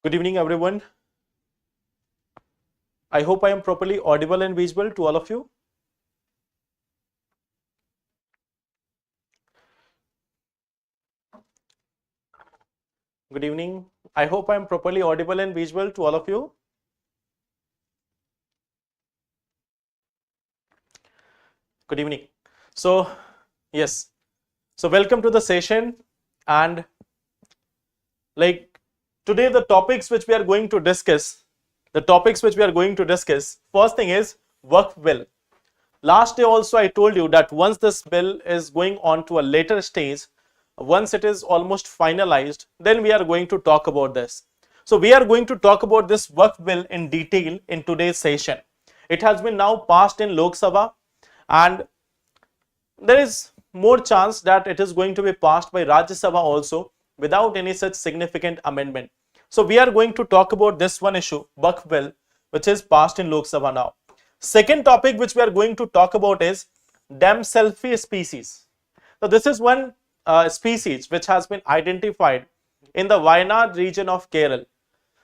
Good evening, everyone. I hope I am properly audible and visible to all of you. Good evening. I hope I am properly audible and visible to all of you. Good evening. So, yes. So, welcome to the session. And like today, the topics which we are going to discuss, first thing is Waqf bill. Last day also I told you that once this bill is going on to a later stage, once it is almost finalized, then we are going to talk about this. So we are going to talk about this Waqf bill in detail in today's session. It has been now passed in Lok Sabha, and there is more chance that it is going to be passed by Rajya Sabha also without any such significant amendment. So we are going to talk about this one issue, Waqf bill, which is passed in Lok Sabha now. Second topic which we are going to talk about is damselfly species. So this is one species which has been identified in the Wayanad region of Kerala.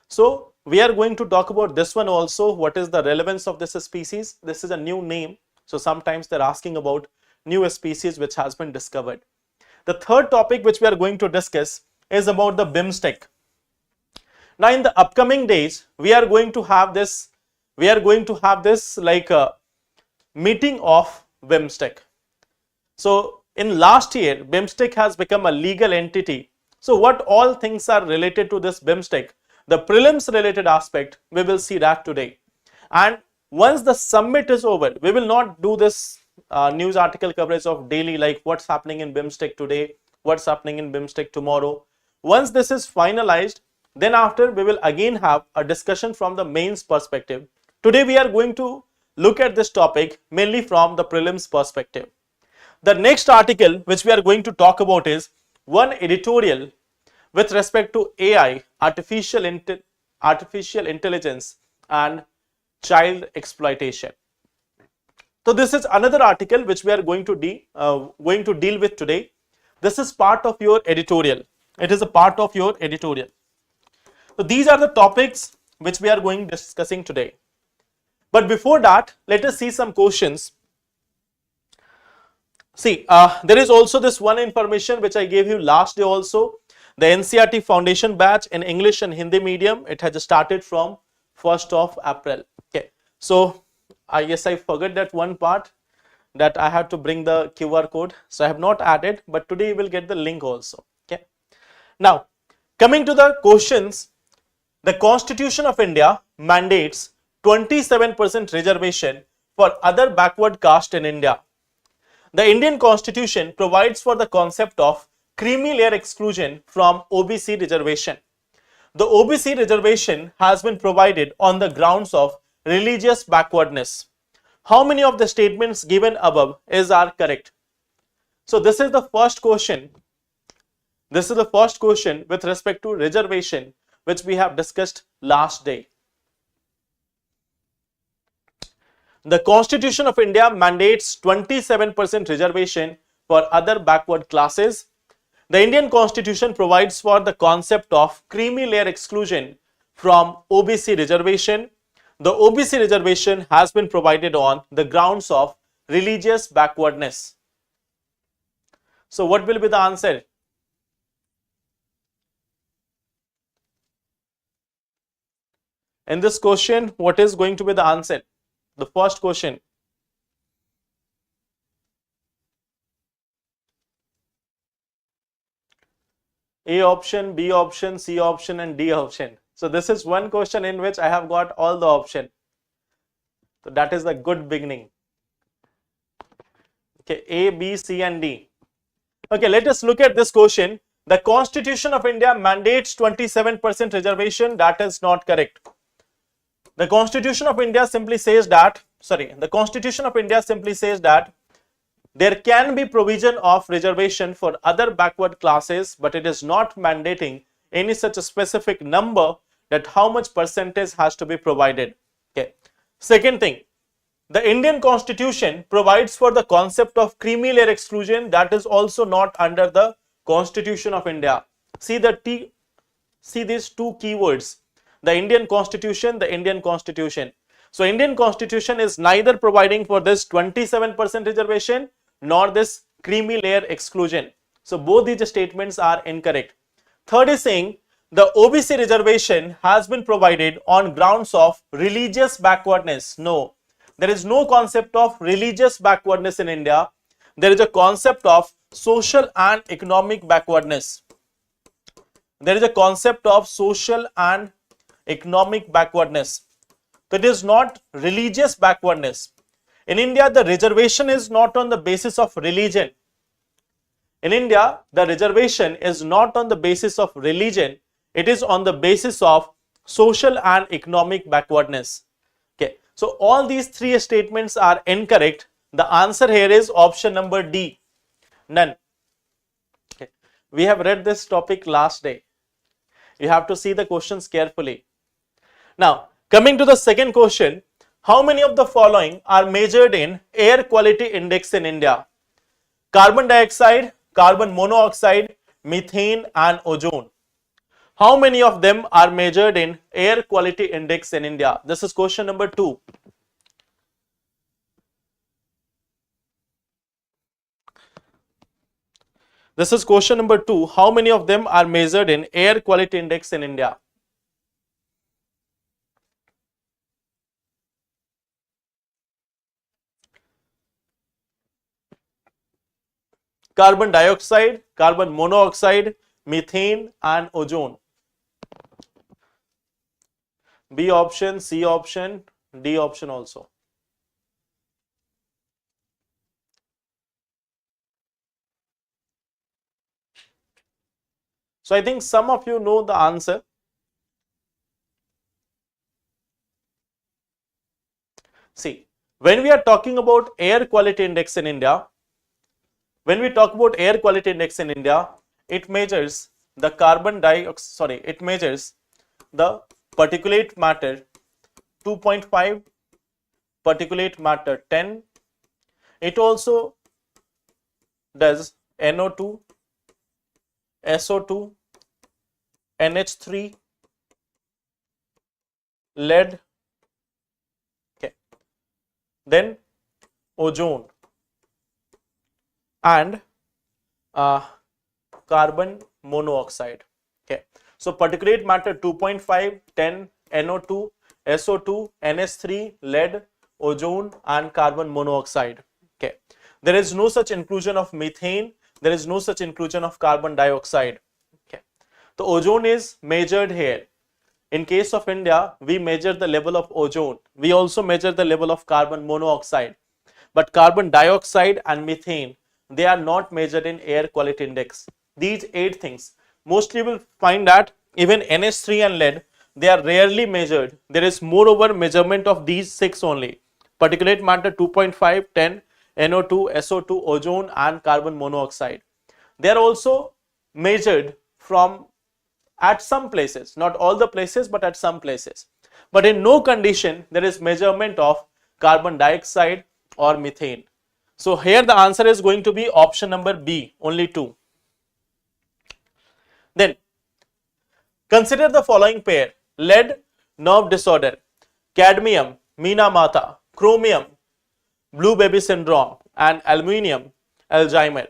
So we are going to talk about this one also. What is the relevance of this species? This is a new name. So sometimes they're asking about new species which has been discovered. The third topic which we are going to discuss is about the BIMSTEC. Now in the upcoming days, we are going to have this like a meeting of BIMSTEC. So in last year, BIMSTEC has become a legal entity. So what all things are related to this BIMSTEC? The prelims related aspect, we will see that today. And once the summit is over, we will not do this news article coverage of daily, like what's happening in BIMSTEC today, what's happening in BIMSTEC tomorrow. Once this is finalized, then after we will again have a discussion from the mains perspective. Today we are going to look at this topic mainly from the prelims perspective. The next article which we are going to talk about is one editorial with respect to AI, artificial intelligence and child exploitation. So this is another article which we are going to deal with today. This is part of your editorial. It is a part of your editorial. So these are the topics which we are going discussing today. But before that, let us see some questions. See, there is also this one information which I gave you last day also. The NCERT Foundation batch in English and Hindi medium, it has started from 1st of April. Okay. So, yes, I forgot that one part, that I have to bring the QR code. So, I have not added, but today you will get the link also. Okay. Now, coming to the questions, the Constitution of India mandates 27% reservation for other backward caste in India. The Indian Constitution provides for the concept of creamy layer exclusion from OBC reservation. The OBC reservation has been provided on the grounds of religious backwardness. How many of the statements given above are correct? So this is the first question. This is the first question with respect to reservation which we have discussed last day. The Constitution of India mandates 27% reservation for other backward classes. The Indian Constitution provides for the concept of creamy layer exclusion from OBC reservation. The OBC reservation has been provided on the grounds of religious backwardness. So what will be the answer? In this question, what is going to be the answer? The first question. A option, B option, C option and D option. So this is one question in which I have got all the option. So that is a good beginning. Okay, A, B, C and D. Okay, let us look at this question. The Constitution of India mandates 27% reservation. That is not correct. The Constitution of India simply says that, there can be provision of reservation for other backward classes, but it is not mandating any such a specific number that how much percentage has to be provided. Okay. Second thing, the Indian Constitution provides for the concept of creamy layer exclusion. That is also not under the Constitution of India. See these two keywords. The Indian Constitution, the Indian Constitution. So Indian Constitution is neither providing for this 27% reservation nor this creamy layer exclusion. So both these statements are incorrect. Third is saying the OBC reservation has been provided on grounds of religious backwardness. No, there is no concept of religious backwardness in India. There is a concept of social and economic backwardness. There is a concept of social and economic backwardness. So it is not religious backwardness. In India, the reservation is not on the basis of religion. In India, the reservation is not on the basis of religion. It is on the basis of social and economic backwardness. Okay. So all these three statements are incorrect. The answer here is option number D. None. Okay. We have read this topic last day. You have to see the questions carefully. Now, coming to the second question, how many of the following are measured in air quality index in India? Carbon dioxide, carbon monoxide, methane and ozone. How many of them are measured in air quality index in India? This is question number 2. This is question number 2. How many of them are measured in air quality index in India? Carbon dioxide, carbon monoxide, methane and ozone. B option, C option, D option also. So I think some of you know the answer. See, when we are talking about air quality index in India, when we talk about air quality index in India, it measures the carbon dioxide, it measures the particulate matter 2.5, particulate matter 10. It also does NO2, SO2, NH3, lead, okay, then ozone and carbon monoxide. Okay, so particulate matter 2.5, 10, NO2, SO2, NH3, lead, ozone and carbon monoxide. Okay, there is no such inclusion of methane, there is no such inclusion of carbon dioxide. Okay, the ozone is measured here. In case of India, we measure the level of ozone. We also measure the level of carbon monoxide. But carbon dioxide and methane, they are not measured in air quality index. These 8 things, mostly you will find that even NH3 and lead, they are rarely measured. There is moreover measurement of these 6 only. Particulate matter 2.5, 10, NO2, SO2, ozone and carbon monoxide. They are also measured from at some places, not all the places, but at some places. But in no condition there is measurement of carbon dioxide or methane. So here the answer is going to be option number B, only 2. Then consider the following pair: lead, nerve disorder; cadmium, Meena Mata; chromium, blue baby syndrome; and aluminium, Alzheimer.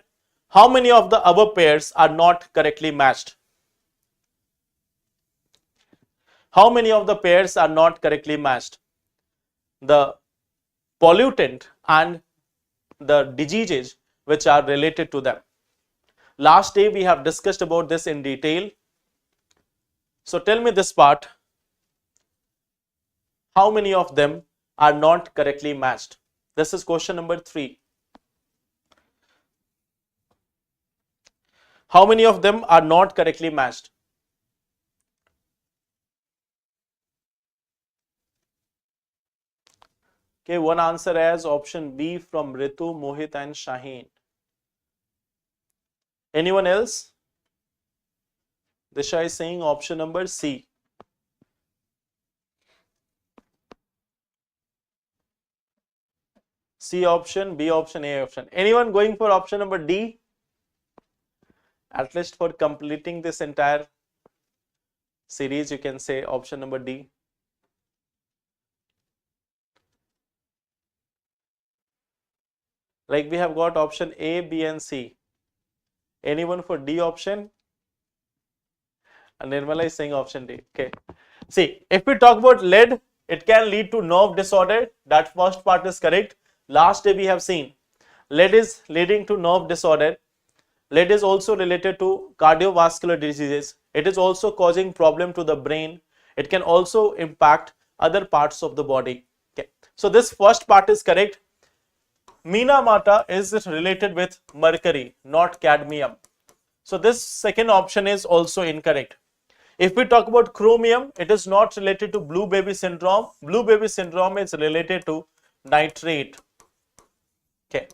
How many of the above pairs are not correctly matched? How many of the pairs are not correctly matched? The pollutant and the diseases which are related to them. Last day we have discussed about this in detail. So tell me this part. How many of them are not correctly matched? This is question number 3. How many of them are not correctly matched? Okay, one answer as option B from Ritu, Mohit and Shaheen. Anyone else? Disha is saying option number C. C option, B option, A option. Anyone going for option number D? At least for completing this entire series, you can say option number D. Like we have got option A, B and C. Anyone for D option? And Nirmala is saying option D. Okay. See, if we talk about lead, it can lead to nerve disorder. That first part is correct. Last day we have seen lead is leading to nerve disorder. Lead is also related to cardiovascular diseases. It is also causing problem to the brain. It can also impact other parts of the body. Okay. So this first part is correct. Minamata is related with mercury, not cadmium. So this second option is also incorrect. If we talk about chromium, it is not related to blue baby syndrome. Blue baby syndrome is related to nitrate. Okay.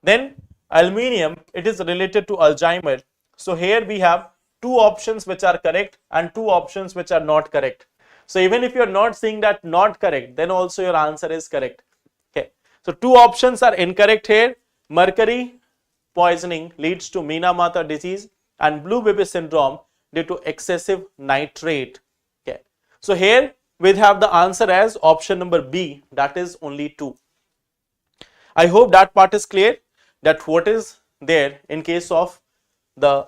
Then aluminium, it is related to Alzheimer. So here we have two options which are correct and two options which are not correct. So even if you are not seeing that not correct, then also your answer is correct. Okay. So two options are incorrect here. Mercury poisoning leads to Minamata disease and blue baby syndrome due to excessive nitrate. Okay. So here we have the answer as option number B, that is only 2. I hope that part is clear, that what is there in case of the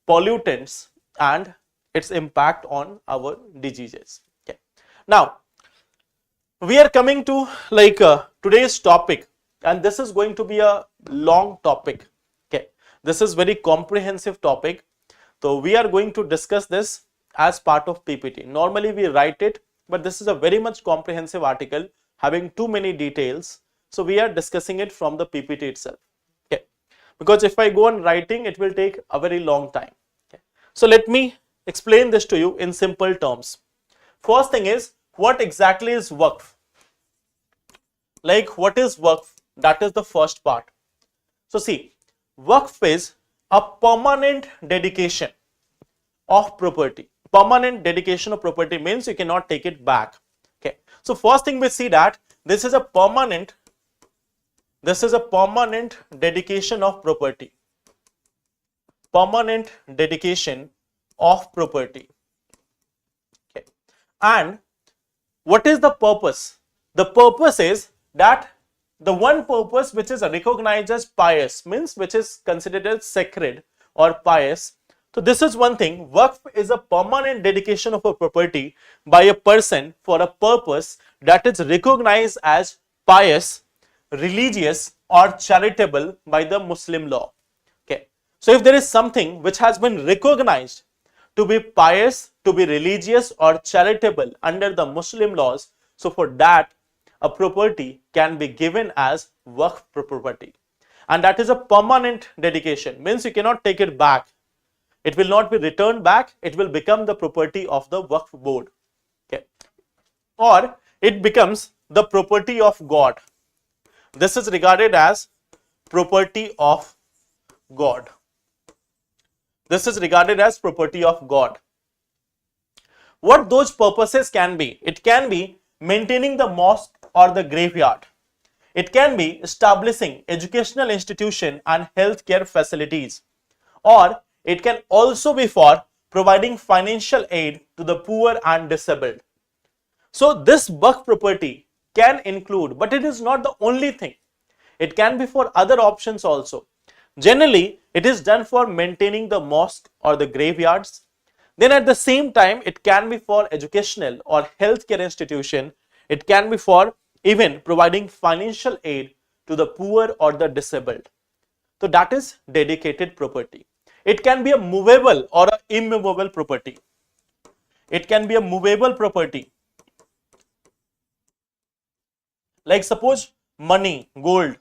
pollutants and its impact on our diseases. Okay. Now we are coming to like today's topic, and this is going to be a long topic. Okay, this is very comprehensive topic. So we are going to discuss this as part of PPT. Normally we write it, but this is a very much comprehensive article having too many details. So we are discussing it from the PPT itself. Okay, because if I go on writing, it will take a very long time. Okay. So let me explain this to you in simple terms. First thing is, what exactly is Waqf? Like what is Waqf? That is the first part. So see, Waqf is a permanent dedication of property. Permanent dedication of property means you cannot take it back. Okay. So first thing we see that this is a permanent dedication of property. Permanent dedication of property. Okay. And what is the purpose? The purpose is that the one purpose which is recognized as pious, means which is considered as sacred or pious. So this is one thing. Waqf is a permanent dedication of a property by a person for a purpose that is recognized as pious, religious or charitable by the Muslim law. Okay. So if there is something which has been recognized to be pious, to be religious or charitable under the Muslim laws, so for that a property can be given as Waqf property, and that is a permanent dedication, means you cannot take it back. It will not be returned back. It will become the property of the Waqf board. Okay. Or it becomes the property of God. This is regarded as property of God. This is regarded as property of God. What those purposes can be? It can be maintaining the mosque or the graveyard. It can be establishing educational institution and healthcare facilities, or it can also be for providing financial aid to the poor and disabled. So this Waqf property can include, but it is not the only thing. It can be for other options also. Generally, it is done for maintaining the mosque or the graveyards. Then at the same time, it can be for educational or healthcare institution. It can be for even providing financial aid to the poor or the disabled. So that is dedicated property. It can be a movable or an immovable property. It can be a movable property. Like suppose money, gold,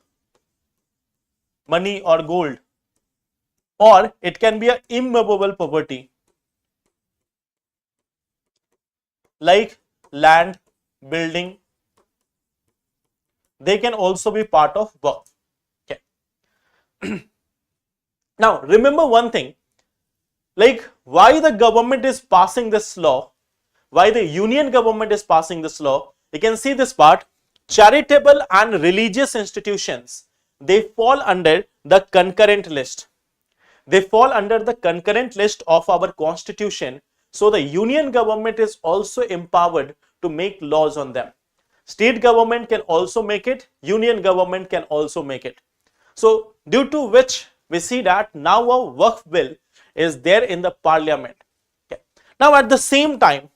money or gold. Or it can be an immovable property like land, building. They can also be part of Waqf. Okay. Now remember one thing, like why the government is passing this law, why the union government is passing this law. You can see this part, charitable and religious institutions, they fall under the concurrent list. They fall under the concurrent list of our constitution. So the union government is also empowered to make laws on them. State government can also make it, union government can also make it. So due to which we see that now a Waqf bill is there in the parliament. Okay. Now at the same time,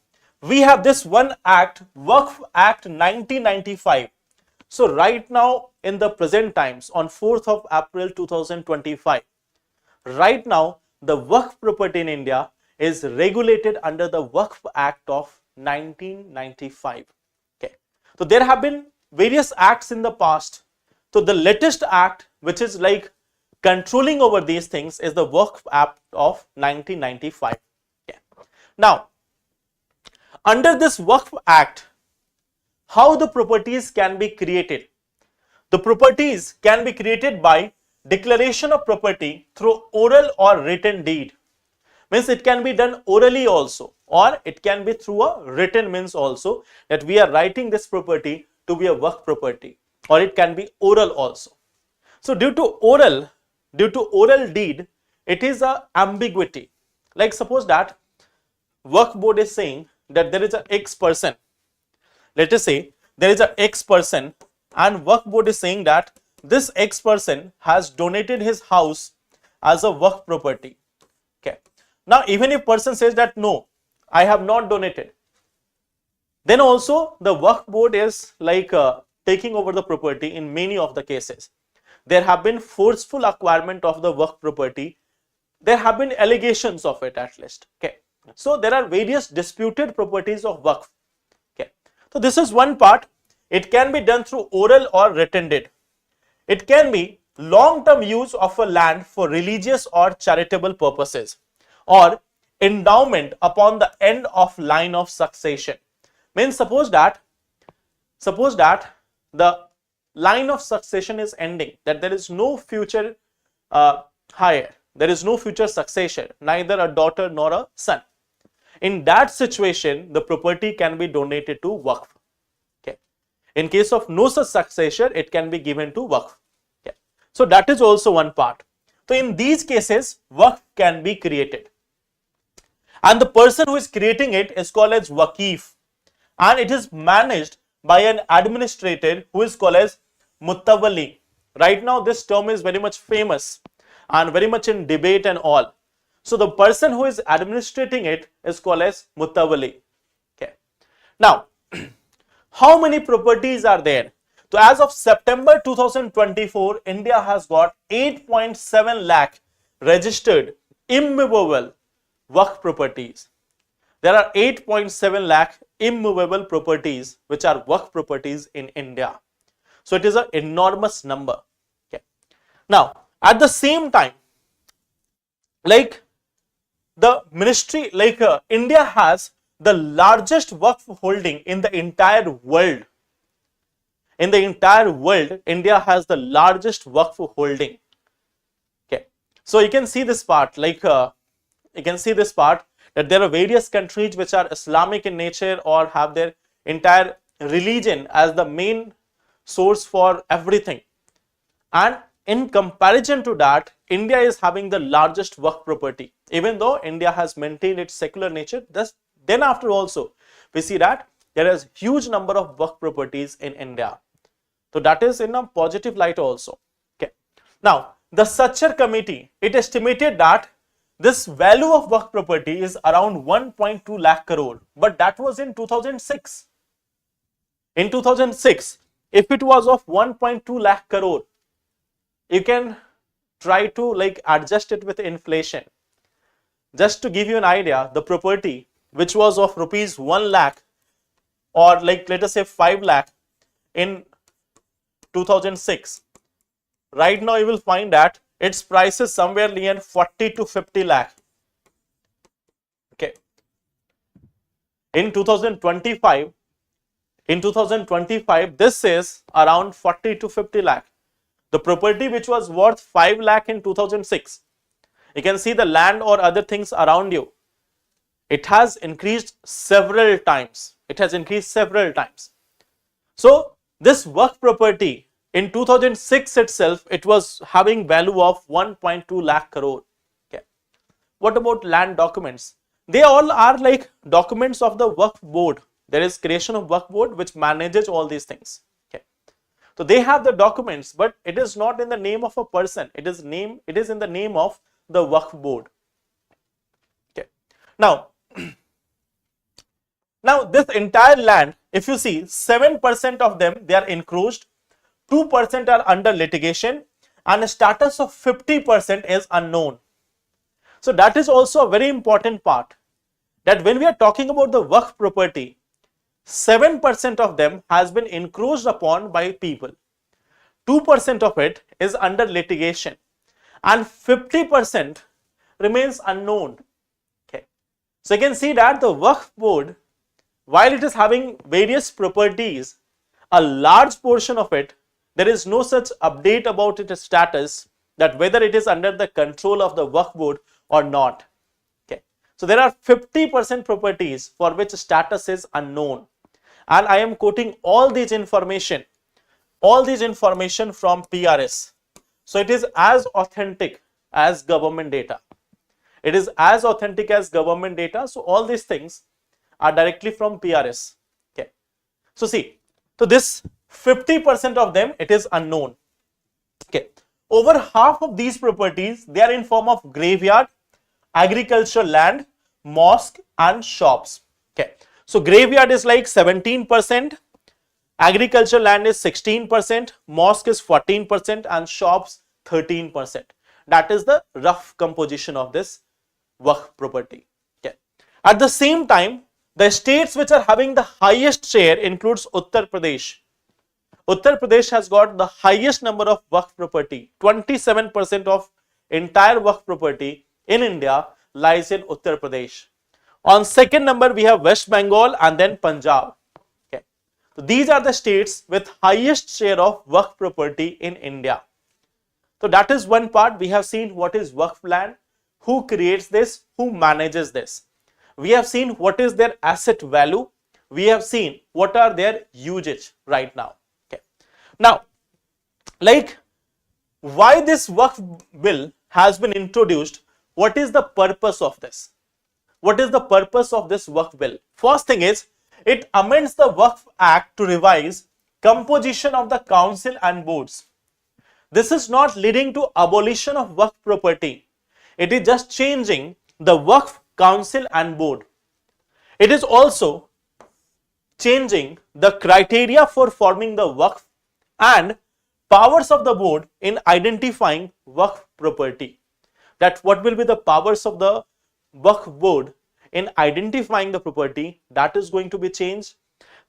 we have this one act, Waqf Act 1995. So right now in the present times, on 4th of April 2025, right now the Waqf property in India is regulated under the Waqf Act of 1995. Okay. So there have been various acts in the past. So the latest act which is like controlling over these things is the Waqf Act of 1995. Okay. Now, under this Waqf Act, how the properties can be created? The properties can be created by declaration of property through oral or written deed. Means it can be done orally also, or it can be through a written means also, that we are writing this property to be a Waqf property, or it can be oral also. So due to oral deed, it is a ambiguity. Like suppose that Waqf board is saying that there is a X person. Let us say there is a X person, and Waqf board is saying that this X person has donated his house as a Waqf property. Okay. Now even if person says that no, I have not donated, then also the Waqf board is like taking over the property in many of the cases. There have been forceful acquirement of the Waqf property. There have been allegations of it at least. Okay. So there are various disputed properties of Waqf. Okay. So this is one part. It can be done through oral or written deed. It can be long-term use of a land for religious or charitable purposes, or endowment upon the end of line of succession. Means suppose that the line of succession is ending, that there is no future heir, there is no future successor, neither a daughter nor a son. In that situation, the property can be donated to Waqf. Okay. In case of no such successor, it can be given to Waqf. Okay. So that is also one part. So in these cases, Waqf can be created, and the person who is creating it is called as Waqif, and it is managed by an administrator who is called as Mutawalli. Right now this term is very much famous and very much in debate and all. So the person who is administrating it is called as Mutawalli. Okay. Now, how many properties are there? So as of September 2024, India has got 8.7 lakh registered immovable Waqf properties. There are 8.7 lakh immovable properties which are Waqf properties in India. So it is an enormous number. Okay. Now, at the same time, like the ministry, like India has the largest Waqf holding in the entire world. In the entire world, India has the largest Waqf holding. Okay. So you can see this part, like you can see this part, that there are various countries which are Islamic in nature or have their entire religion as the main source for everything. And in comparison to that, India is having the largest Waqf property. Even though India has maintained its secular nature, then after also, we see that there is huge number of Waqf properties in India. So that is in a positive light also. Okay. Now, the Sachar committee, it estimated that this value of Waqf property is around 1.2 lakh crore, but that was in 2006. In 2006, if it was of 1.2 lakh crore, you can try to like adjust it with inflation. Just to give you an idea, the property which was of rupees 1 lakh or like let us say 5 lakh in 2006, right now you will find that its price is somewhere near 40 to 50 lakh. Okay. In 2025, this is around 40 to 50 lakh. The property which was worth 5 lakh in 2006, you can see the land or other things around you. It has increased several times. It has increased several times. So this Waqf property in 2006 itself, it was having value of 1.2 lakh crore. Okay. What about land documents? they all are like documents of the Waqf board. There is creation of Waqf board which manages all these things. Okay. So they have the documents, but it is not in the name of a person. It is in the name of the Waqf board. Okay. Now this entire land, if you see, 7% of them, they are encroached, 2% are under litigation, and a status of 50% is unknown. So that is also a very important part, that when we are talking about the Waqf property, 7% of them has been encroached upon by people, 2% of it is under litigation, and 50% remains unknown. Okay. So you can see that the Waqf board, while it is having various properties, a large portion of it, there is no such update about its status, that whether it is under the control of the Waqf board or not. Okay. So there are 50% properties for which status is unknown, and I am quoting all these information from PRS. So it is as authentic as government data. It is as authentic as government data. So all these things are directly from PRS. Okay. So see, so this 50% of them, it is unknown. Okay. Over half of these properties, they are in form of graveyard, agricultural land, mosque and shops. Okay. So graveyard is like 17%, agricultural land is 16%, mosque is 14% and shops 13%. That is the rough composition of this Waqf property. Okay. At the same time, the states which are having the highest share includes Uttar Pradesh. Uttar Pradesh has got the highest number of Waqf property. 27% of entire Waqf property in India lies in Uttar Pradesh. On second number, we have West Bengal and then Punjab. Okay. So these are the states with highest share of Waqf property in India. So that is one part. We have seen what is Waqf land, who creates this, who manages this. We have seen what is their asset value. We have seen what are their usage right now. Okay. Now, like why this Waqf bill has been introduced, what is the purpose of this? What is the purpose of this Waqf bill? First thing is, it amends the Waqf Act to revise composition of the council and boards. This is not leading to abolition of Waqf property. It is just changing the Waqf council and board. It is also changing the criteria for forming the Waqf and powers of the board in identifying Waqf property. That what will be the powers of the Waqf board in identifying the property, that is going to be changed.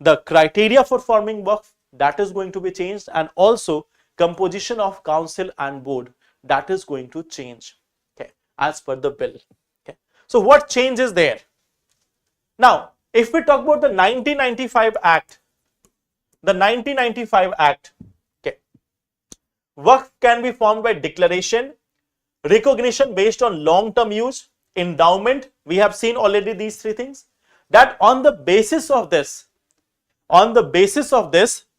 The criteria for forming Waqf, that is going to be changed, and also composition of council and board, that is going to change, okay, as per the bill. Okay. So what changes there? Now, if we talk about the 1995 Act, okay, Waqf can be formed by declaration, recognition based on long-term use, endowment. We have seen already these three things. That on the basis of this,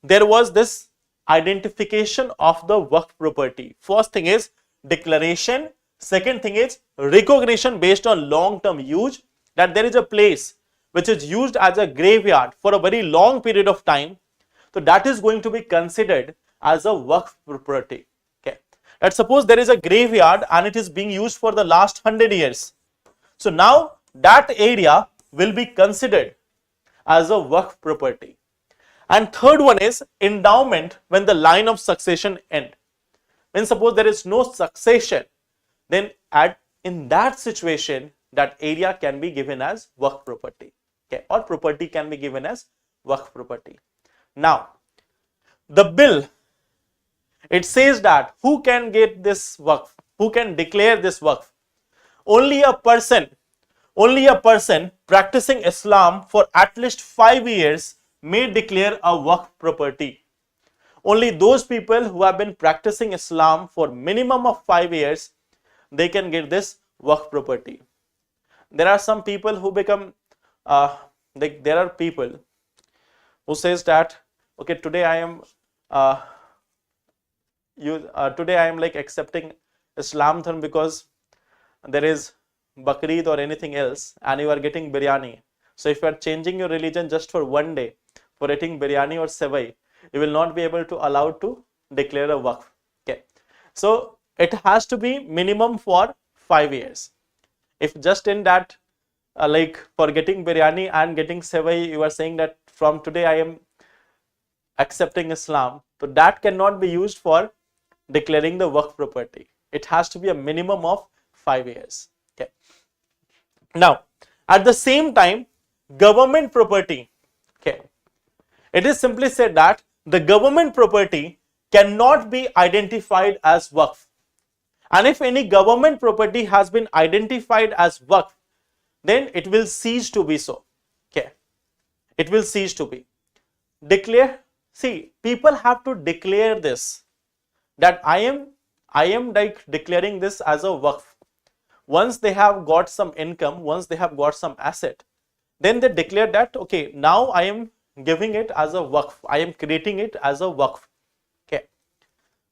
there was this identification of the Waqf property. First thing is declaration. Second thing is recognition based on long-term use, that there is a place which is used as a graveyard for a very long period of time. So that is going to be considered as a Waqf property. Okay. Let's suppose there is a graveyard and it is being used for the last 100 years. So now that area will be considered as a Waqf property. And third one is endowment when the line of succession end. When suppose there is no succession, then in that situation, that area can be given as Waqf property. Okay, or property can be given as Waqf property. Now, the bill, it says that who can get this Waqf, who can declare this Waqf? Only a person practicing Islam for at least 5 years may declare a Waqf property. Only those people who have been practicing Islam for minimum of 5 years, they can get this Waqf property. There are some people who become, there are people who says that, okay, today I am like accepting Islam dharma because there is Bakrid or anything else and you are getting biryani. So if you are changing your religion just for one day for eating biryani or sevai, you will not be able to allow to declare a waqf. Okay. So it has to be minimum for 5 years. If just in that like for getting biryani and getting sevai, you are saying that from today I am accepting Islam, so that cannot be used for declaring the waqf property. It has to be a minimum of 5 years. Okay. Now, at the same time, government property, okay, it is simply said that the government property cannot be identified as waqf. And if any government property has been identified as waqf, then it will cease to be so. Okay. It will cease to be. Declare, see, people have to declare this, that I am like declaring this as a waqf. Once they have got some income, once they have got some asset, then they declare that, okay, now I am giving it as a waqf. I am creating it as a waqf. Okay.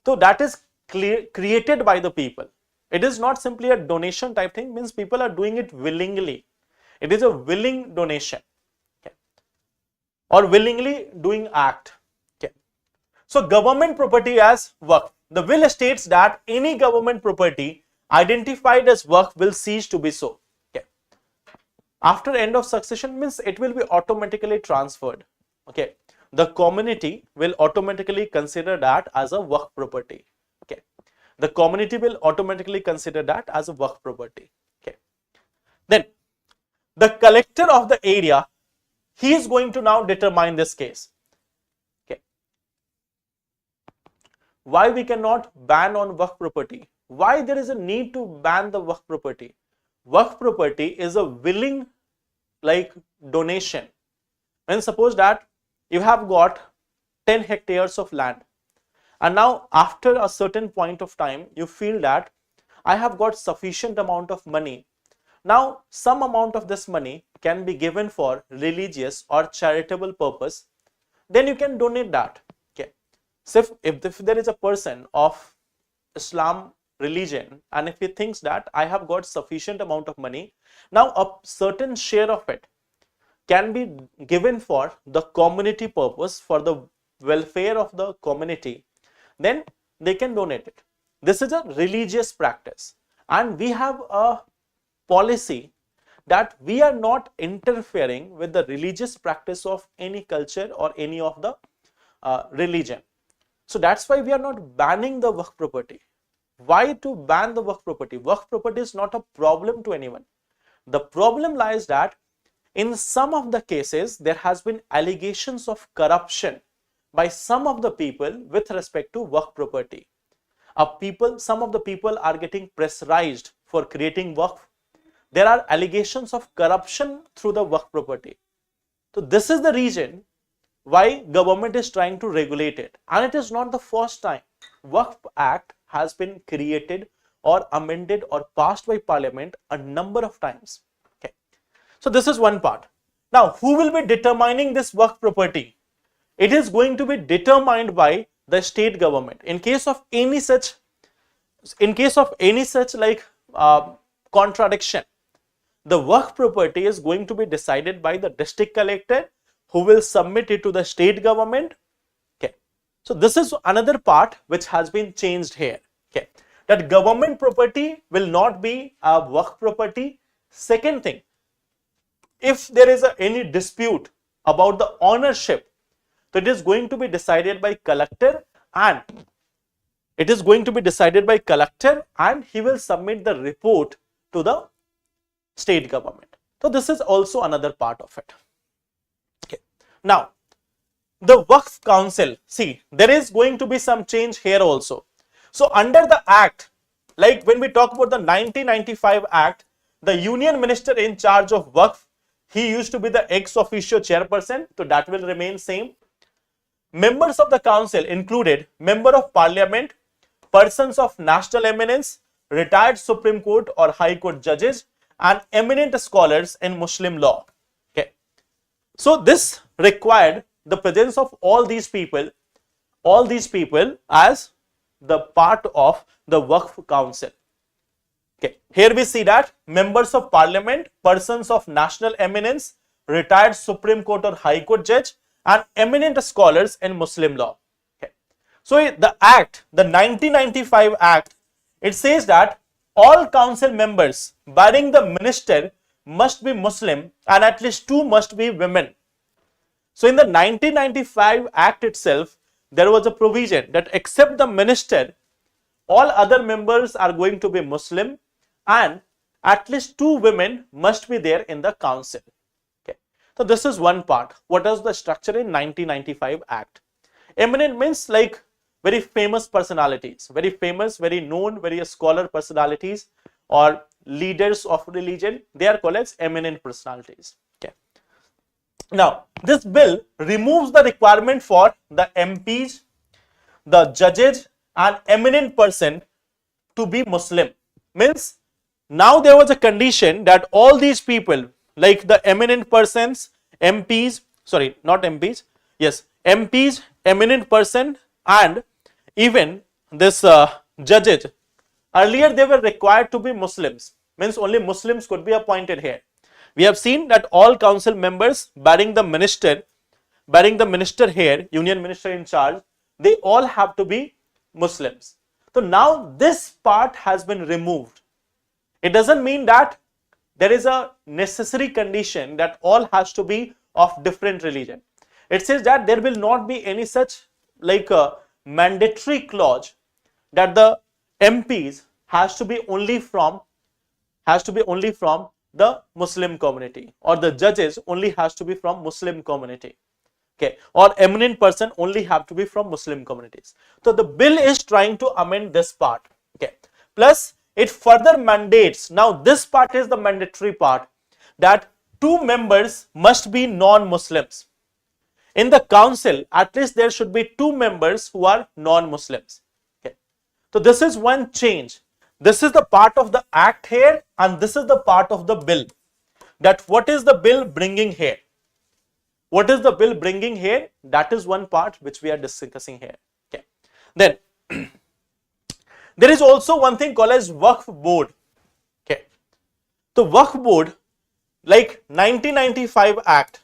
So that is created by the people. It is not simply a donation type thing, means people are doing it willingly. It is a willing donation. Okay. Or willingly doing act. Okay. So government property as waqf. The will states that any government property identified as waqf will cease to be so. Okay. After end of succession means it will be automatically transferred. Okay. The community will automatically consider that as a waqf property. Okay. The community will automatically consider that as a waqf property. Okay. Then the collector of the area, he is going to now determine this case. Okay. Why we cannot ban on waqf property? Why there is a need to ban the waqf property? Waqf property is a willing like donation. And suppose that you have got 10 hectares of land and now after a certain point of time you feel that I have got sufficient amount of money. Now some amount of this money can be given for religious or charitable purpose, then you can donate that. Okay. So if there is a person of Islam religion and if he thinks that I have got sufficient amount of money, now a certain share of it can be given for the community purpose, for the welfare of the community, then they can donate it. This is a religious practice and we have a policy that we are not interfering with the religious practice of any culture or any of the religion. So that's why we are not banning the waqf property. Why to ban the waqf property? Waqf property is not a problem to anyone. The problem lies that in some of the cases there has been allegations of corruption by some of the people with respect to waqf property. Some of the people are getting pressurized for creating waqf. There are allegations of corruption through the waqf property. So this is the reason why government is trying to regulate it, and it is not the first time. Waqf Act has been created or amended or passed by Parliament a number of times. Okay. So this is one part. Now who will be determining this waqf property? It is going to be determined by the state government. In case of any such like contradiction, the waqf property is going to be decided by the district collector, who will submit it to the state government. Okay. So this is another part which has been changed here. Okay. That government property will not be a waqf property. Second thing, if there is any dispute about the ownership, so it is going to be decided by collector and he will submit the report to the state government. So this is also another part of it. Okay. Now the Waqf Council, see, there is going to be some change here also. So under the act, like when we talk about the 1995 act, the union minister in charge of Waqf, he used to be the ex officio chairperson, so that will remain same. Members of the council included member of parliament, persons of national eminence, retired Supreme Court or High Court judges, and eminent scholars in Muslim law. Okay. So this required the presence of all these people as the part of the Waqf Council. Okay, here we see that members of parliament, persons of national eminence, retired Supreme Court or High Court judge, and eminent scholars in Muslim law. Okay. So the act, the 1995 act, it says that all council members barring the minister must be Muslim and at least 2 must be women. So in the 1995 act itself, there was a provision that except the minister, all other members are going to be Muslim and at least 2 women must be there in the council. Okay. So this is one part. What is the structure in 1995 act? Eminent means like very famous personalities, very famous, very known, very scholar personalities or leaders of religion. They are called as eminent personalities. Okay. Now, this bill removes the requirement for the MPs, the judges and eminent person to be Muslim. Means now there was a condition that all these people like the eminent persons, MPs, sorry, not MPs, yes, MPs, eminent person and even this judges, earlier they were required to be Muslims, means only Muslims could be appointed here. We have seen that all council members barring the minister here, union minister in charge, they all have to be Muslims. So now this part has been removed. It doesn't mean that there is a necessary condition that all has to be of different religion. It says that there will not be any such like a mandatory clause that the MPs has to be only from the Muslim community or the judges only has to be from Muslim community. Okay, or eminent person only have to be from Muslim communities. So the bill is trying to amend this part. Okay, plus it further mandates, now this part is the mandatory part, that 2 members must be non-Muslims. In the council, at least there should be 2 members who are non-Muslims. Okay, so this is one change. This is the part of the act here and this is the part of the bill. That what is the bill bringing here? What is the bill bringing here? That is one part which we are discussing here. Okay. Then there is also one thing called as Waqf board. Okay. The Waqf board, like 1995 act,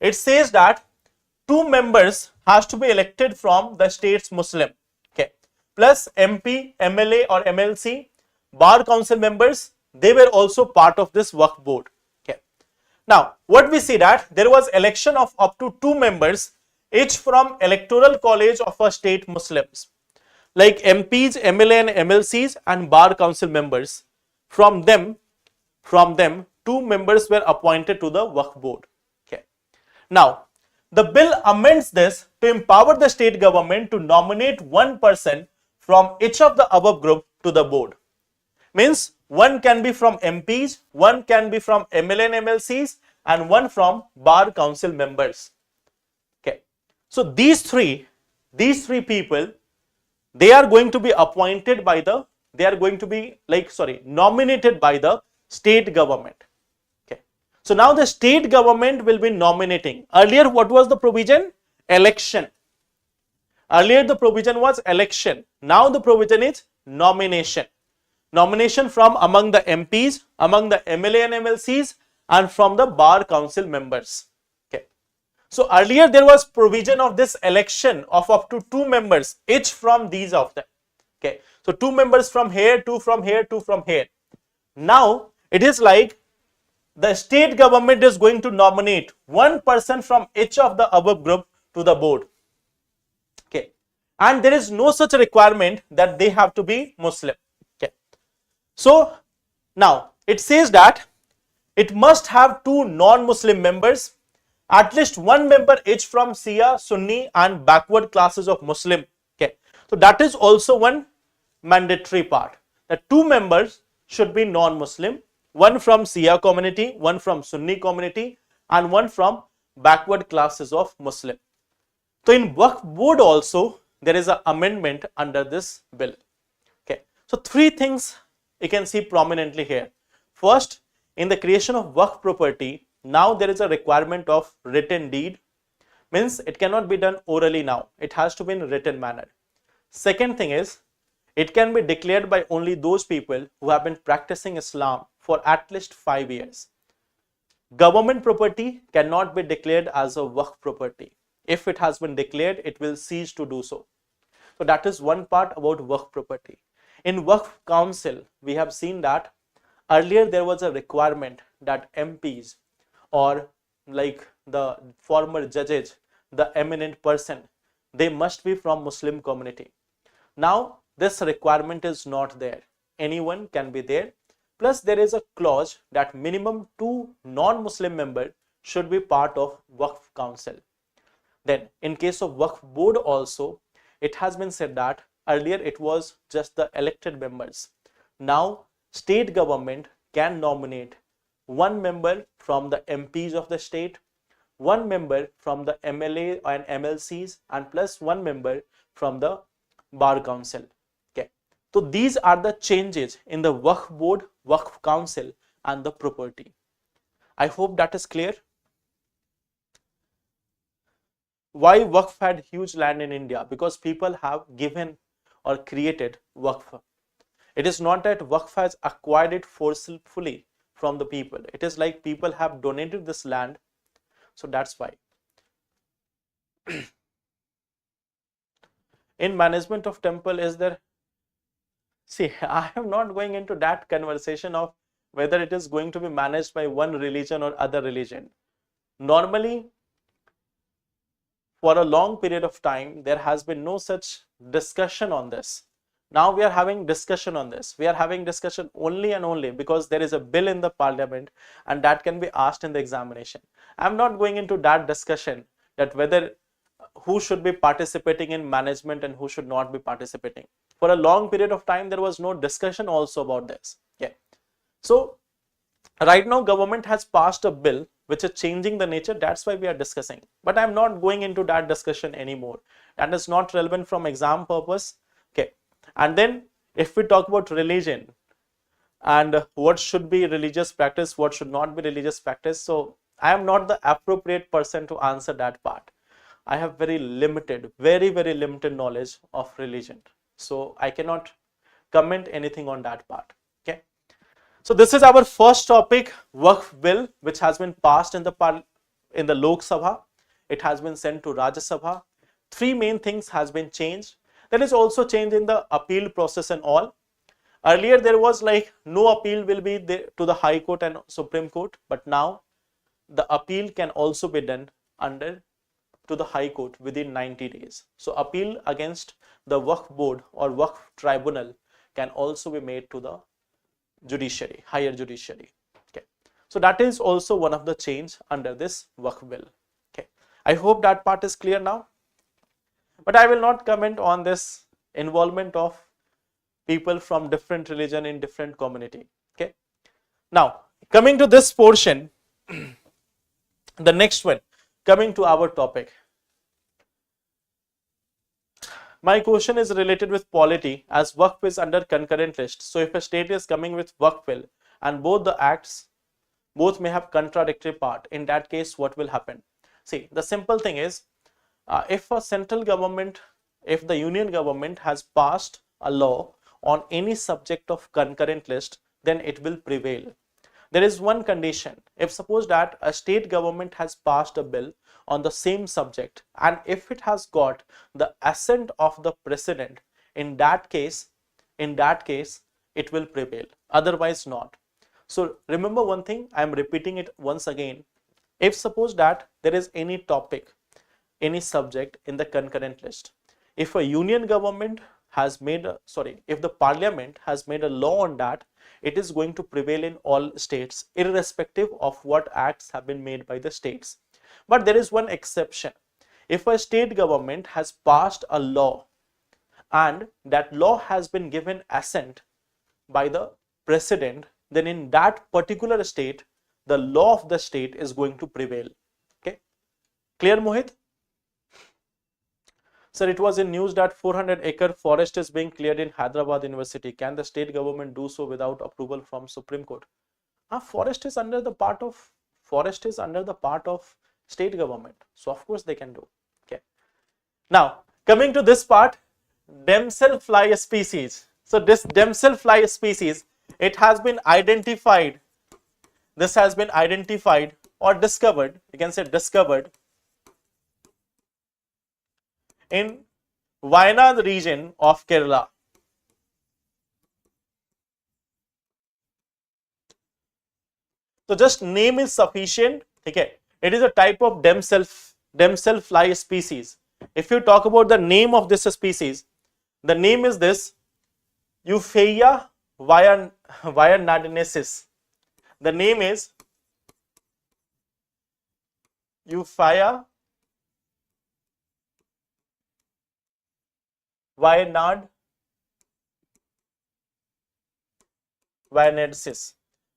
it says that 2 members has to be elected from the state's Muslim. Okay. Plus MP, MLA or MLC, bar council members, they were also part of this Waqf board. Now, what we see that there was election of up to 2 members, each from electoral college of a state Muslims, like MPs, MLA and MLCs and bar council members. From them, 2 members were appointed to the Waqf board. Okay. Now, the bill amends this to empower the state government to nominate 1 person from each of the above group to the board. Means 1 can be from MPs, 1 can be from MLA and MLCs and 1 from bar council members. Okay. So these three people, they are going to be appointed by the, they are going to be nominated by the state government. Okay. So now the state government will be nominating. Earlier what was the provision? Election. Earlier the provision was election. Now the provision is nomination. Nomination from among the MPs, among the MLA and MLCs and from the bar council members. Okay. So earlier there was provision of this election of up to 2 members each from these of them. Okay. So 2 members from here, 2 from here, 2 from here. Now it is like the state government is going to nominate 1 person from each of the above group to the board. Okay. And there is no such requirement that they have to be Muslim. So now it says that it must have 2 non-Muslim members, at least 1 member each from Shia, Sunni and backward classes of Muslim. Okay. So that is also one mandatory part. The 2 members should be non-Muslim, 1 from Shia community, 1 from Sunni community and 1 from backward classes of Muslim. So in Waqf board also there is an amendment under this bill. Okay. So 3 things you can see prominently here. First, in the creation of Waqf property, now there is a requirement of written deed. Means it cannot be done orally now. It has to be in written manner. Second thing is, It can be declared by only those people who have been practicing Islam for at least 5 years. Government property cannot be declared as a Waqf property. If it has been declared, it will cease to do so. So that is one part about Waqf property. In Waqf Council, we have seen that earlier there was a requirement that MPs or like the former judges, the eminent person, they must be from Muslim community. Now this requirement is not there. Anyone can be there. Plus there is a clause that minimum 2 non-Muslim members should be part of Waqf Council. Then in case of Waqf Board also, it has been said that earlier it was just the elected members. Now state government can nominate 1 member from the MPs of the state, 1 member from the MLA and MLCs, and plus 1 member from the Bar Council. Okay. So these are the changes in the Waqf Board, Waqf Council and the property. I hope that is clear. Why Waqf had huge land in India? Because people have given or created Waqf. It is not that Waqf has acquired it forcefully from the people. It is like people have donated this land. So that's why. In management of temple, is there? See, I am not going into that conversation of whether it is going to be managed by one religion or other religion. Normally, for a long period of time, there has been no such discussion on this. Now we are having discussion on this. We are having discussion only and only because there is a bill in the parliament and that can be asked in the examination. I am not going into that discussion that whether who should be participating in management and who should not be participating. For a long period of time, there was no discussion also about this. Yeah. So right now government has passed a bill which is changing the nature. That's why we are discussing. But I am not going into that discussion anymore. That is not relevant from exam purpose. Okay. And then if we talk about religion and what should be religious practice, what should not be religious practice. So I am not the appropriate person to answer that part. I have very limited, very limited knowledge of religion. So I cannot comment anything on that part. Okay. So this is our first topic, Waqf bill, which has been passed in the Lok Sabha. It has been sent to Rajya Sabha. 3 main things has been changed. There is also change in the appeal process and all. Earlier there was like no appeal will be there to the High Court and Supreme Court, but now the appeal can also be done under to the High Court within 90 days. So appeal against the Waqf Board or Waqf Tribunal can also be made to the judiciary, higher judiciary. Okay. So that is also one of the change under this Waqf bill. Okay. I hope that part is clear now. But I will not comment on this involvement of people from different religion in different community. Okay. Now coming to this portion, the next one, coming to our topic. My question is related with polity as Waqf is under concurrent list. So if a state is coming with Waqf bill and both the acts, both may have contradictory part, in that case what will happen? See, the simple thing is, if a central government, if the union government has passed a law on any subject of concurrent list, then it will prevail. There is one condition. If suppose that a state government has passed a bill on the same subject and if it has got the assent of the president, in that case it will prevail, otherwise not. So remember one thing, I am repeating it once again. If suppose that there is any topic, any subject in the concurrent list, if a union government has made a, if the parliament has made a law on that, it is going to prevail in all states irrespective of what acts have been made by the states. But there is one exception. If a state government has passed a law and that law has been given assent by the president, then in that particular state the law of the state is going to prevail. Okay, clear, Mohit? Sir, it was in news that 400-acre forest is being cleared in Hyderabad University. Can the state government do so without approval from Supreme Court? Forest is under the part of state government, so of course they can do. Okay. Now coming to this part, damselfly species. So this damselfly species, it has been identified. This has been identified or discovered. You can say discovered in Wayanad region of Kerala. So just name is sufficient. Okay, it is a type of damselfly species. If you talk about the name of this species, the name is this Euphea wyanadinensis. The name is Euphea wyanadinensis.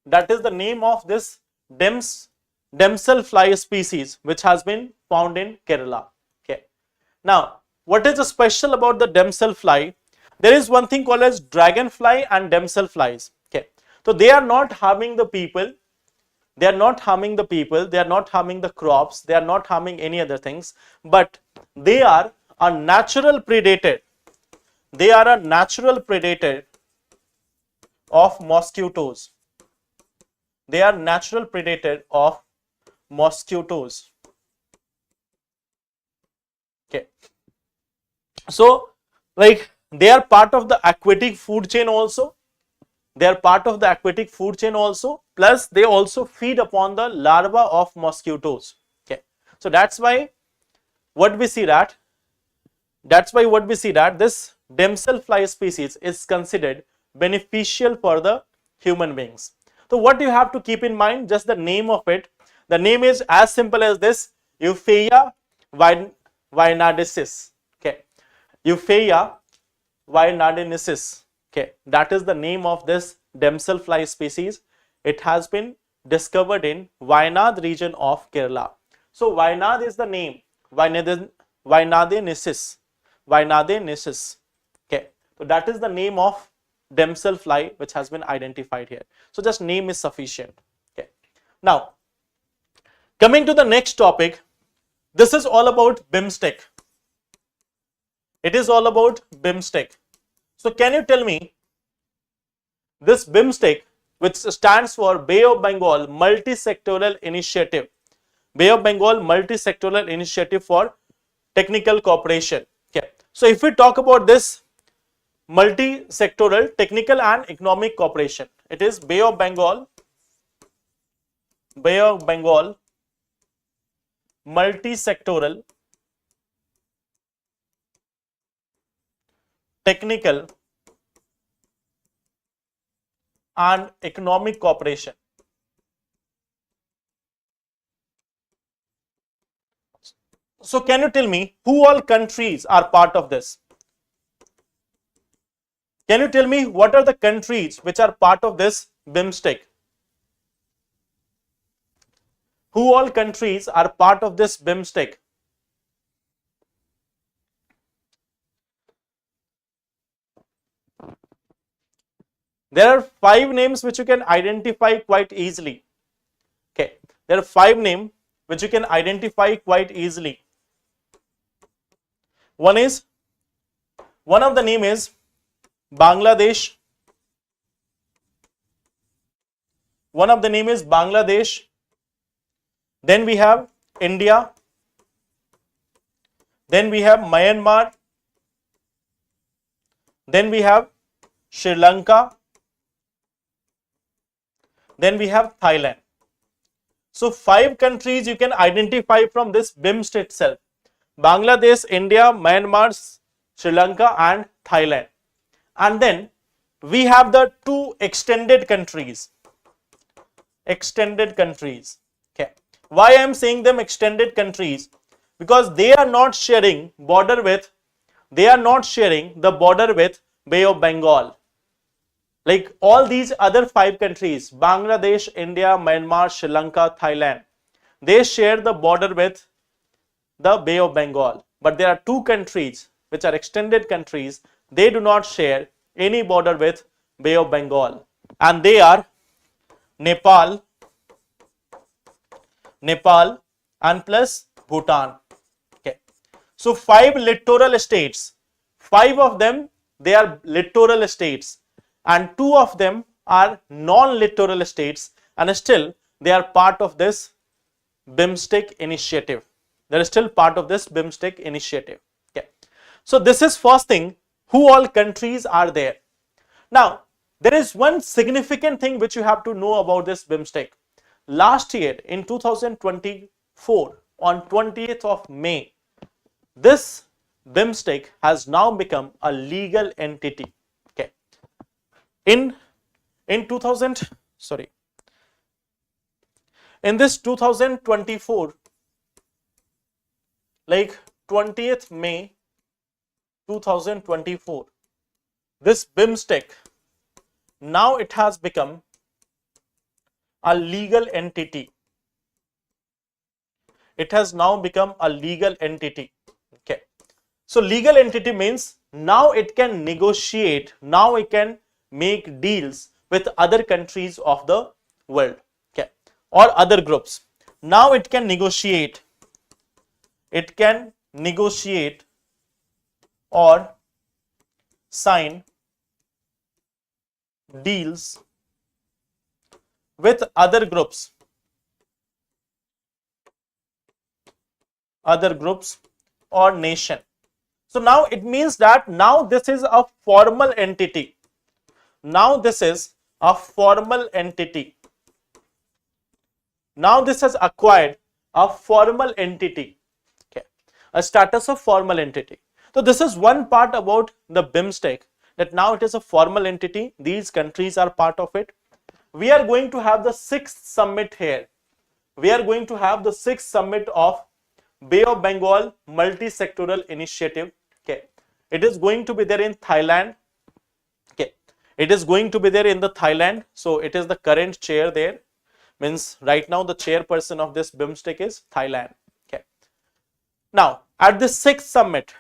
That is the name of this damselfly species which has been found in Kerala. Okay. Now, what is special about the damselfly? There is one thing called as dragonfly and damselflies. Okay. So they are not harming the people. They are not harming the people. They are not harming the crops. They are not harming any other things. But they are a natural predator. They are a natural predator of mosquitoes. They are natural predator of mosquitoes. Okay. So, like, they are part of the aquatic food chain also. They are part of the aquatic food chain also. Plus, they also feed upon the larva of mosquitoes. Okay. So that's why what we see that this damselfly species is considered beneficial for the human beings. So what you have to keep in mind, just the name of it. The name is as simple as this, Euphea wyanadinensis. Okay, Euphea wyanadinensis. Okay, that is the name of this damselfly species. It has been discovered in Wayanad region of Kerala. So Wayanad is the name. Wyanadinensis. Wyanadinensis. Okay, so that is the name of damselfly which has been identified here. So just name is sufficient. Okay. Now, coming to the next topic, this is all about BIMSTEC. It is all about BIMSTEC. So can you tell me this BIMSTEC, which stands for Bay of Bengal Multi-Sectoral Initiative, Bay of Bengal Multi-Sectoral Initiative for Technical Cooperation. Okay. So if we talk about this multi-sectoral technical and economic cooperation, it is Bay of Bengal multi-sectoral technical and economic cooperation. So can you tell me who all countries are part of this? Can you tell me what are the countries which are part of this BIMSTEC? Who all countries are part of this BIMSTEC? There are 5 names which you can identify quite easily. Okay, there are 5 names which you can identify quite easily. One of the name is Bangladesh. One of the name is Bangladesh. Then we have India. Then we have Myanmar. Then we have Sri Lanka. Then we have Thailand. So 5 countries you can identify from this BIMSTEC itself. Bangladesh, India, Myanmar, Sri Lanka and Thailand. And then we have the 2 extended countries. Extended countries. Okay. Why I am saying them extended countries? Because they are not sharing border with, Bay of Bengal. Like all these other 5 countries, Bangladesh, India, Myanmar, Sri Lanka, Thailand, they share the border with the Bay of Bengal. But there are 2 countries which are extended countries, they do not share any border with Bay of Bengal. And they are Nepal and plus Bhutan. Okay. So 5 littoral states, 5 of them they are littoral states, and 2 of them are non-littoral states, and still they are part of this BIMSTEC initiative. They are still part of this BIMSTEC initiative. Okay. So this is first thing, who all countries are there. Now, there is one significant thing which you have to know about this BIMSTEC. Last year in 2024, on 20th of May, this BIMSTEC has now become a legal entity. Okay. In this 2024, like 20th May 2024, this BIMSTEC, now it has become a legal entity. It has now become a legal entity. Okay. So legal entity means now it can negotiate, now it can make deals with other countries of the world, okay, or other groups. Now it can negotiate. It can negotiate or sign deals with other groups or nation. So now it means that now this is a formal entity. Now this is a formal entity. Now this has acquired a formal entity, okay, a status of formal entity. So this is one part about the BIMSTEC, that now it is a formal entity. These countries are part of it. We are going to have the 6th summit here. We are going to have the 6th summit of Bay of Bengal multi-sectoral initiative. Okay, it is going to be there in Thailand. Okay, it is going to be there in the Thailand. So it is the current chair there. Means right now the chairperson of this BIMSTEC is Thailand. Okay. Now at this 6th summit,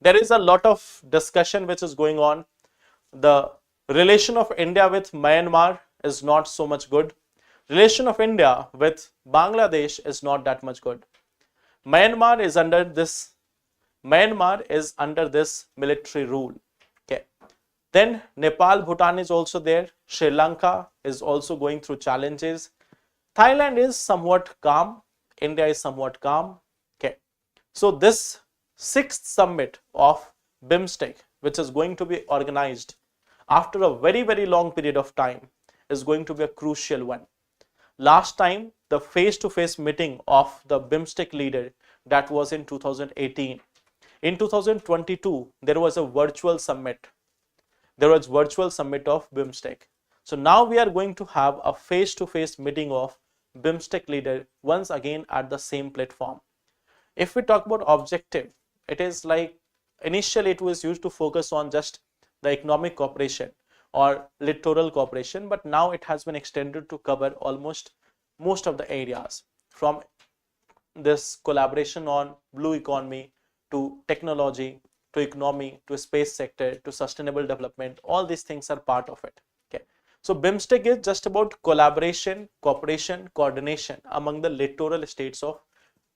there is a lot of discussion which is going on. The relation of India with Myanmar is not so much good. Relation of India with Bangladesh is not that much good. Myanmar is under this military rule. Okay. Then Nepal, Bhutan is also there. Sri Lanka is also going through challenges. Thailand is somewhat calm. India is somewhat calm. Okay. So this 6th summit of BIMSTEC, which is going to be organized after a very, very long period of time, is going to be a crucial one. Last time, the face-to-face meeting of the BIMSTEC leader, that was in 2018. In 2022, there was a virtual summit. There was virtual summit of BIMSTEC. So now we are going to have a face-to-face meeting of BIMSTEC leader once again at the same platform. If we talk about objective, it is like initially it was used to focus on just the economic cooperation or littoral cooperation, but now it has been extended to cover almost most of the areas, from this collaboration on blue economy to technology to economy to space sector to sustainable development. All these things are part of it. Okay. So BIMSTEC is just about collaboration, cooperation, coordination among the littoral states of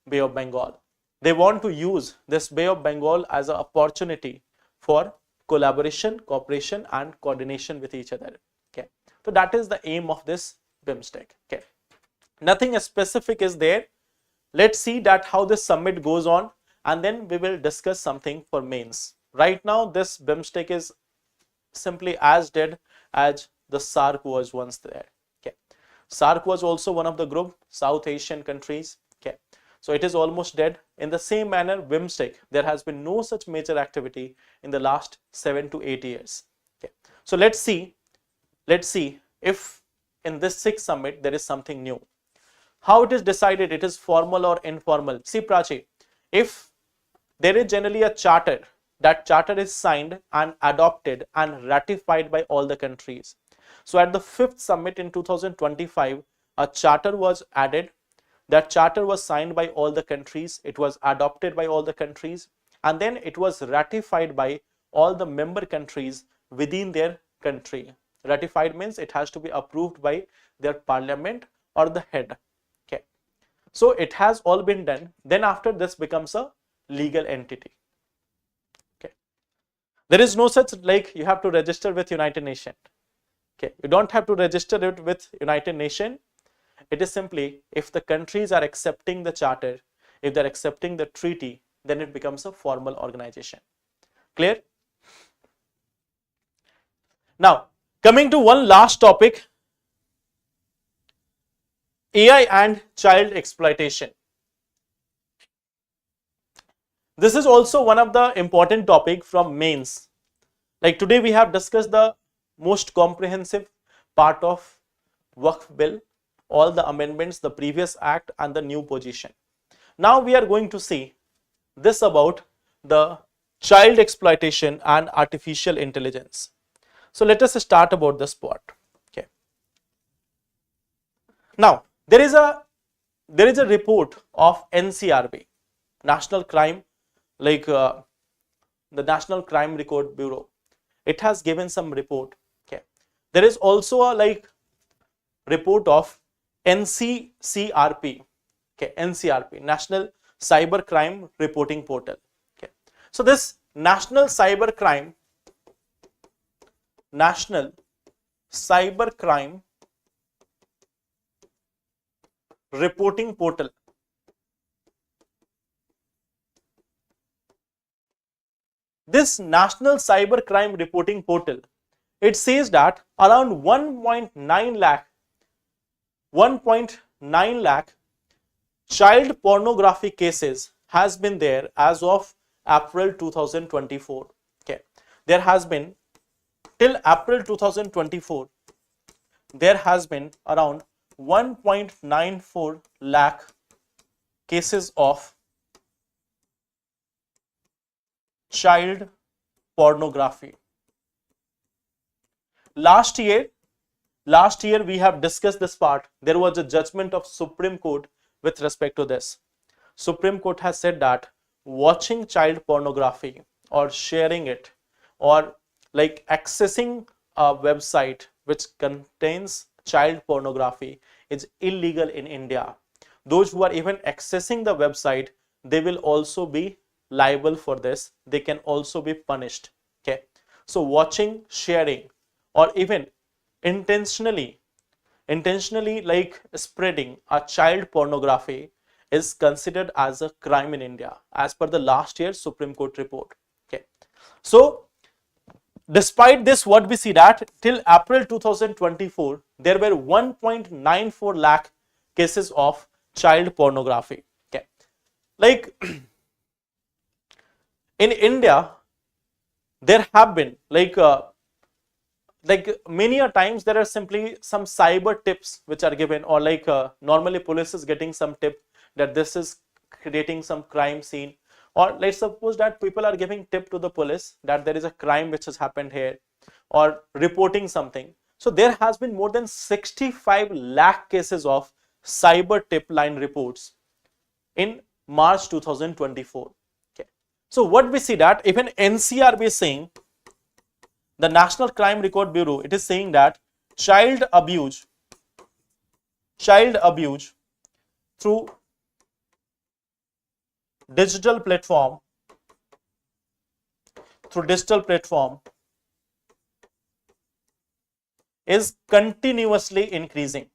Bay of Bengal. They want to use this Bay of Bengal as an opportunity for collaboration, cooperation and coordination with each other. Okay. So that is the aim of this BIMSTEC. Okay. Nothing specific is there. Let's see that how this summit goes on, and then we will discuss something for mains. Right now this BIMSTEC is simply as dead as the SAARC was once there. Okay. SAARC was also one of the group, South Asian countries. Okay. So it is almost dead. In the same manner, BIMSTEC, there has been no such major activity in the last 7 to 8 years. Okay. So let's see if in this 6th summit there is something new. How it is decided, it is formal or informal. See Prachi, if there is generally a charter, that charter is signed and adopted and ratified by all the countries. So at the 5th summit in 2025, a charter was added. That charter was signed by all the countries, it was adopted by all the countries, and then it was ratified by all the member countries within their country. Ratified means it has to be approved by their parliament or the head. Okay. So it has all been done. Then after this becomes a legal entity. Okay. There is no such like you have to register with United Nations. Okay, you don't have to register it with United Nations. It is simply if the countries are accepting the charter, if they're accepting the treaty, then it becomes a formal organization. Clear? Now, coming to one last topic, AI and child exploitation. This is also one of the important topic from mains. Like today we have discussed the most comprehensive part of Waqf bill, all the amendments, the previous act and the new position. Now we are going to see this about the child exploitation and artificial intelligence. So let us start about this part. Okay. Now there is a report of NCRB, National Crime, like the National Crime Record Bureau. It has given some report. Okay. There is also a like report of NCCRP. Okay, NCRP, National Cyber Crime Reporting Portal. Okay. So this National Cyber Crime Reporting Portal. This National Cyber Crime Reporting Portal, it says that around 1.9 lakh child pornography cases has been there as of April 2024. Okay, there has been till April 2024 there has been around 1.94 lakh cases of child pornography. Last year we have discussed this part. There was a judgment of Supreme Court with respect to this. Supreme Court has said that watching child pornography or sharing it or like accessing a website which contains child pornography is illegal in India. Those who are even accessing the website, they will also be liable for this. They can also be punished. Okay, so watching, sharing or even intentionally like spreading a child pornography is considered as a crime in India as per the last year's Supreme Court report. Okay, so despite this, what we see that till April 2024 there were 1.94 lakh cases of child pornography. Okay, like in India there have been like many a times there are simply some cyber tips which are given or like normally police is getting some tip that this is creating some crime scene, or let's suppose that people are giving tip to the police that there is a crime which has happened here or reporting something. So there has been more than 65 lakh cases of cyber tip line reports in March 2024. Okay. So what we see that even NCRB is saying, the National Crime Record Bureau, it is saying that child abuse through digital platform is continuously increasing.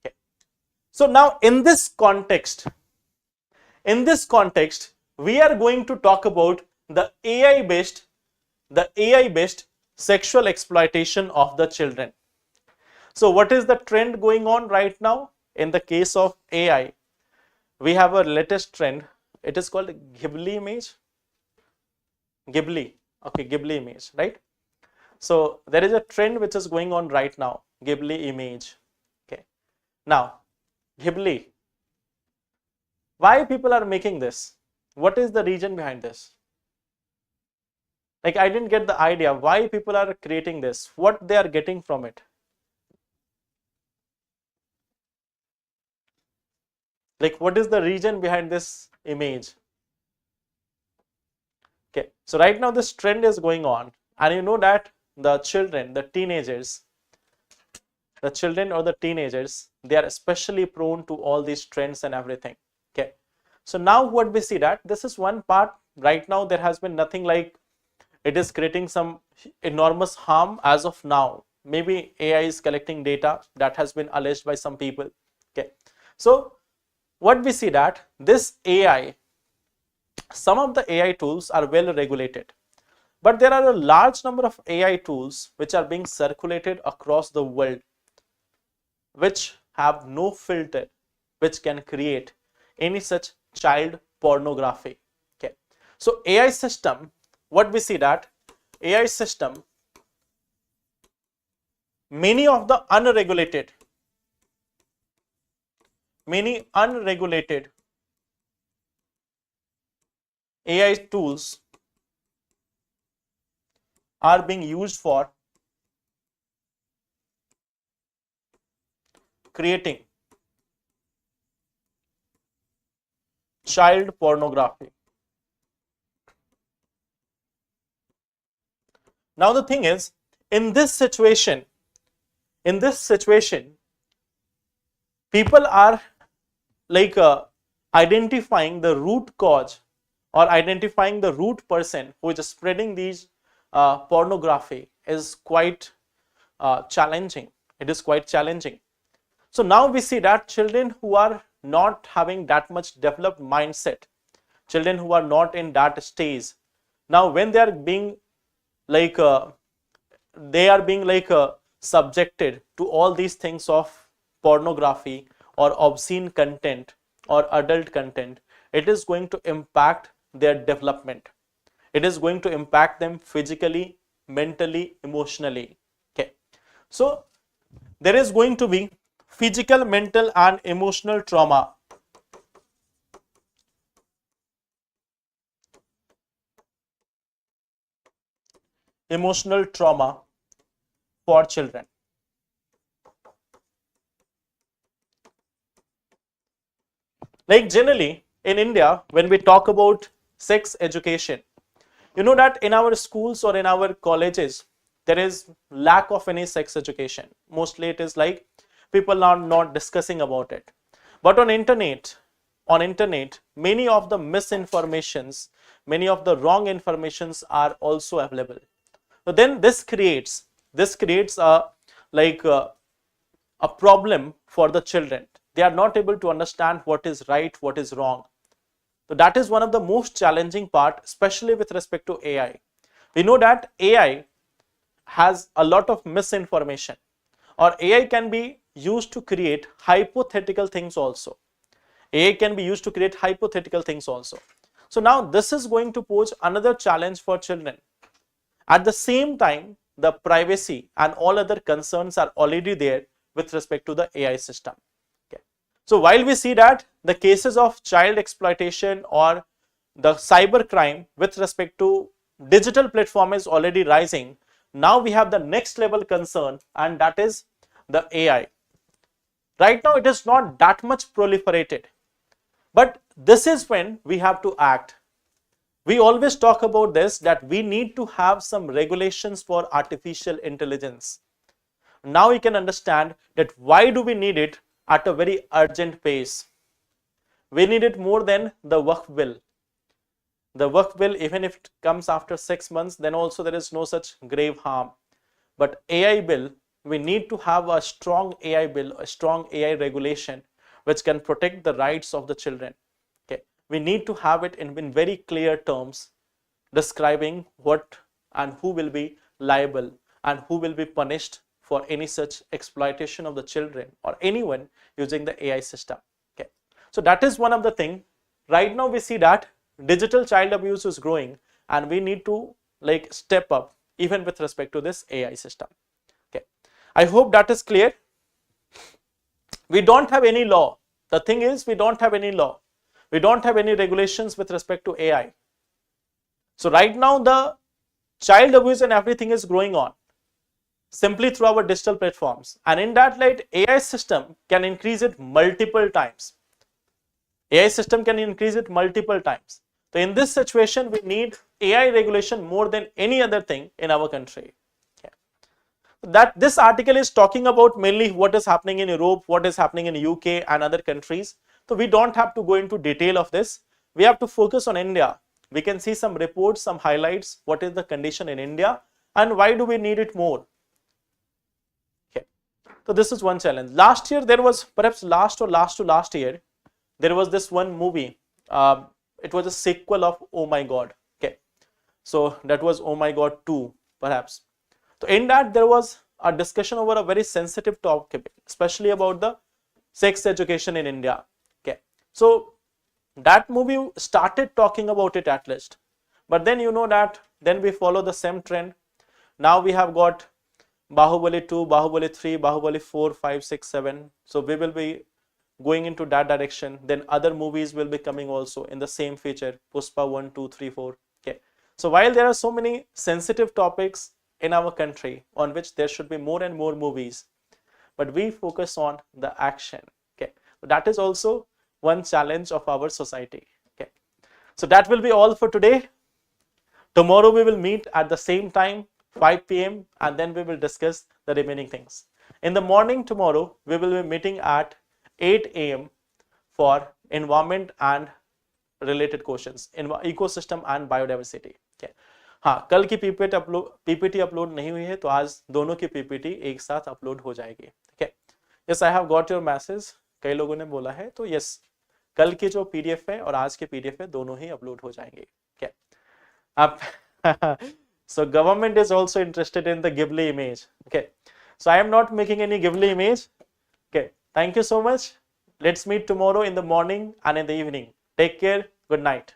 Okay. So now in this context, we are going to talk about the AI based sexual exploitation of the children. So what is the trend going on right now? In the case of AI, we have a latest trend. It is called Ghibli image. Ghibli image, right? So there is a trend which is going on right now, Ghibli image. Okay. Now, Ghibli, why people are making this? What is the reason behind this? Like I didn't get the idea why people are creating this, what they are getting from it. Like what is the reason behind this image? Okay, so right now this trend is going on and you know that the children, the teenagers, the children or the teenagers, they are especially prone to all these trends and everything. Okay, so now what we see that this is one part. Right now there has been nothing like it is creating some enormous harm as of now. Maybe AI is collecting data that has been alleged by some people. Okay, so what we see that this AI, some of the AI tools are well regulated, but there are a large number of AI tools which are being circulated across the world, which have no filter, which can create any such child pornography. Okay, so AI system, what we see that AI system, many of the unregulated AI tools are being used for creating child pornography. Now the thing is, in this situation, people are like identifying the root cause or identifying the root person who is spreading these pornography is quite challenging. It is quite challenging. So now we see that children who are not having that much developed mindset, children who are not in that stage, now when they are being like subjected to all these things of pornography or obscene content or adult content, it is going to impact their development. It is going to impact them physically, mentally, emotionally. Okay, so there is going to be physical, mental and emotional trauma. Emotional trauma for children. Like generally in India, when we talk about sex education, you know that in our schools or in our colleges, there is lack of any sex education. Mostly it is like people are not discussing about it. But on internet, many of the misinformations, many of the wrong informations are also available. So then this creates a problem for the children. They are not able to understand what is right, what is wrong. So that is one of the most challenging part, especially with respect to AI. We know that AI has a lot of misinformation, or AI can be used to create hypothetical things also. AI can be used to create hypothetical things also. So now this is going to pose another challenge for children. At the same time, the privacy and all other concerns are already there with respect to the AI system. Okay. So while we see that the cases of child exploitation or the cyber crime with respect to digital platform is already rising, now we have the next level concern, and that is the AI. Right now it is not that much proliferated, but this is when we have to act. We always talk about this, that we need to have some regulations for artificial intelligence. Now you can understand that why do we need it at a very urgent pace. We need it more than the Waqf bill. The Waqf bill, even if it comes after 6 months, then also there is no such grave harm. But AI bill, we need to have a strong AI bill, a strong AI regulation which can protect the rights of the children. Okay, we need to have it in very clear terms, describing what and who will be liable and who will be punished for any such exploitation of the children or anyone using the AI system. Okay, so that is one of the things. Right now we see that digital child abuse is growing, and we need to like step up even with respect to this AI system. Okay, I hope that is clear. We don't have any law. The thing is, we don't have any law. We don't have any regulations with respect to AI. So right now the child abuse and everything is growing on simply through our digital platforms, and in that light AI system can increase it multiple times. AI system can increase it multiple times. So in this situation we need AI regulation more than any other thing in our country. Okay. That this article is talking about mainly what is happening in Europe, what is happening in UK and other countries. So we don't have to go into detail of this. We have to focus on India. We can see some reports, some highlights, what is the condition in India and why do we need it more. Okay. So this is one challenge. Last year there was, perhaps last to last year, there was this one movie. It was a sequel of Oh My God. Okay. So that was Oh My God 2 perhaps. So in that there was a discussion over a very sensitive topic, especially about the sex education in India. Okay. So that movie started talking about it at least. But then you know that then we follow the same trend. Now we have got Bahubali 2, Bahubali 3, Bahubali 4, 5, 6, 7. So we will be going into that direction. Then other movies will be coming also in the same feature, Puspa 1, 2, 3, 4. Okay. So while there are so many sensitive topics in our country on which there should be more and more movies, but we focus on the action. Okay. So that is also one challenge of our society. Okay. So that will be all for today. Tomorrow we will meet at the same time, 5 p.m. and then we will discuss the remaining things. In the morning tomorrow, we will be meeting at 8 a.m. for environment and related questions, ecosystem and biodiversity. Okay. हाँ, कल की PPT upload नहीं हुई है तो आज दोनों की पीपीटी एक साथ अपलोड हो जाएगी. ठीक है. Yes, I have got your message. कई लोगों ने बोला है तो यस, कल की जो पीडीएफ है और आज के पीडीएफ है दोनों ही अपलोड हो जाएंगे. ठीक है. आप so government is also interested in the Ghibli image. Okay. So I am not making any Ghibli image. Okay. Thank you so much. Let's meet tomorrow in the morning and in the evening. Take care. Good night.